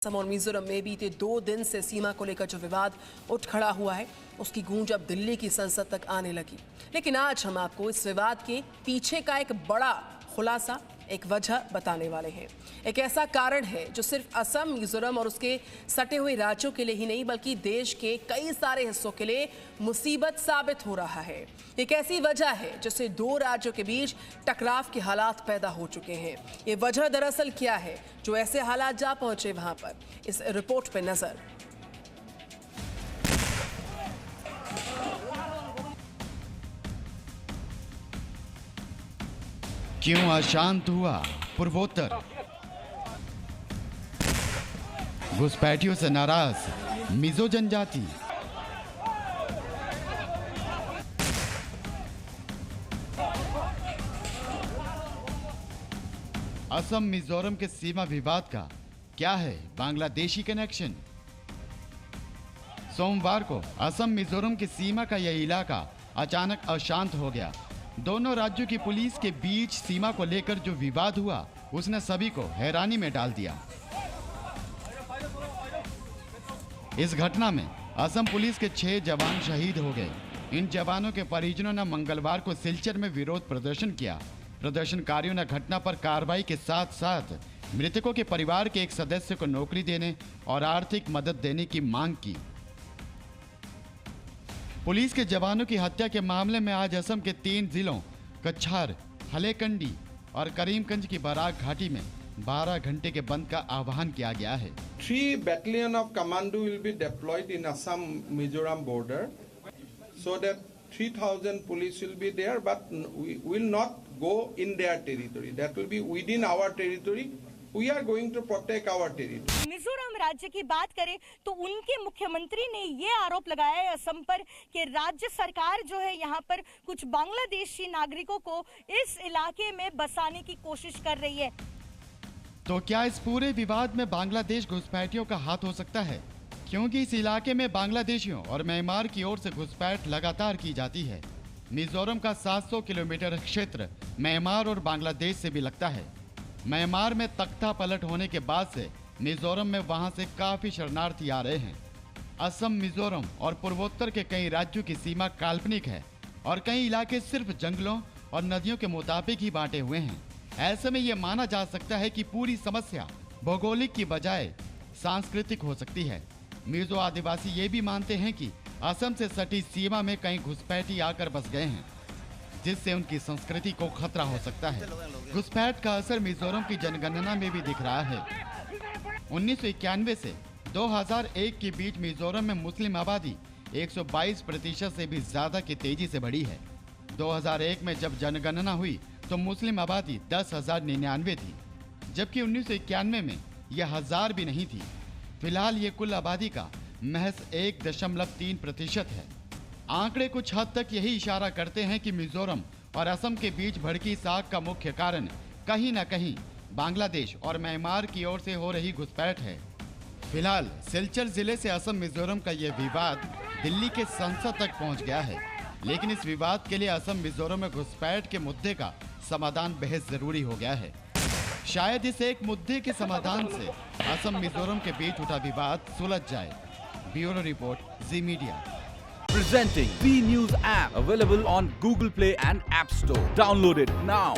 असम और मिजोरम में बीते 2 दिन से सीमा को लेकर जो विवाद उठ खड़ा हुआ है उसकी गूंज अब दिल्ली की संसद तक आने लगी। लेकिन आज हम आपको इस विवाद के पीछे का एक बड़ा खुलासा, एक वजह बताने वाले हैं। एक ऐसा कारण है जो सिर्फ असम, मिजोरम और उसके सटे हुए राज्यों के लिए ही नहीं बल्कि देश के कई सारे हिस्सों के लिए मुसीबत साबित हो रहा है। एक ऐसी वजह है जिससे 2 राज्यों के बीच टकराव के हालात पैदा हो चुके हैं। ये वजह दरअसल क्या है जो ऐसे हालात जा पहुंचे वहां पर, इस रिपोर्ट पे नजर। क्यों अशांत हुआ पूर्वोत्तर? घुसपैठियों से नाराज मिजो जनजाति। असम मिजोरम के सीमा विवाद का क्या है बांग्लादेशी कनेक्शन? सोमवार को असम मिजोरम की सीमा का यह इलाका अचानक अशांत हो गया। दोनों राज्यों की पुलिस के बीच सीमा को लेकर जो विवाद हुआ उसने सभी को हैरानी में डाल दिया। इस घटना में असम पुलिस के 6 जवान शहीद हो गए। इन जवानों के परिजनों ने मंगलवार को सिलचर में विरोध प्रदर्शन किया। प्रदर्शनकारियों ने घटना पर कार्रवाई के साथ साथ मृतकों के परिवार के एक सदस्य को नौकरी देने और आर्थिक मदद देने की मांग की। पुलिस के जवानों की हत्या के मामले में आज असम के 3 जिलों कछार, हलेकंडी और करीमगंज की बराक घाटी में 12 घंटे के बंद का आह्वान किया गया है। 3 battalion of commando will be deployed in Assam Mizoram border so that 3000 police will be there, but we will not go in their territory. That will be within our territory. We are going to protect our territory. Mizoram राज्य की बात करें तो उनके मुख्यमंत्री ने ये आरोप लगाया है असम पर कि राज्य सरकार जो है यहाँ पर कुछ बांग्लादेशी नागरिकों को इस इलाके में बसाने की कोशिश कर रही है। तो क्या इस पूरे विवाद में बांग्लादेश घुसपैठियों का हाथ हो सकता है? क्योंकि इस इलाके में बांग्लादेशियों और म्यांमार की ओर से घुसपैठ लगातार की जाती है। मिजोरम का 700 किलोमीटर क्षेत्र म्यांमार और बांग्लादेश से भी लगता है। म्यांमार में तख्ता पलट होने के बाद से मिजोरम में वहां से काफी शरणार्थी आ रहे हैं। असम, मिजोरम और पूर्वोत्तर के कई राज्यों की सीमा काल्पनिक है और कई इलाके सिर्फ जंगलों और नदियों के मुताबिक ही बांटे हुए हैं। ऐसे में यह माना जा सकता है कि पूरी समस्या भौगोलिक की बजाय सांस्कृतिक हो सकती है। मिजो आदिवासी ये भी मानते हैं कि असम से सटी सीमा में कई घुसपैठी आकर बस गए हैं, जिससे उनकी संस्कृति को खतरा हो सकता है। घुसपैठ का असर मिजोरम की जनगणना में भी दिख रहा है। 1991 से 2001 के बीच मिजोरम में मुस्लिम आबादी 122% से भी ज्यादा की तेजी से बढ़ी है। 2001 में जब जनगणना हुई तो मुस्लिम आबादी 10,099 थी, जबकि 1991 में यह 1000 भी नहीं थी। फिलहाल ये कुल आबादी का महज 1.3% है। आंकड़े कुछ हद तक यही इशारा करते हैं कि मिजोरम और असम के बीच भड़की साग का मुख्य कारण कहीं न कहीं बांग्लादेश और म्यांमार की ओर से हो रही घुसपैठ है। फिलहाल सिलचर जिले से असम मिजोरम का यह विवाद दिल्ली के संसद तक पहुंच गया है, लेकिन इस विवाद के लिए असम मिजोरम में घुसपैठ के मुद्दे का समाधान बेहद जरूरी हो गया है। शायद इस एक मुद्दे के समाधान से असम मिजोरम के बीच उठा विवाद सुलझ जाए। Bureau report, ji media. Presenting B News app, available on Google Play and App Store. Download it now.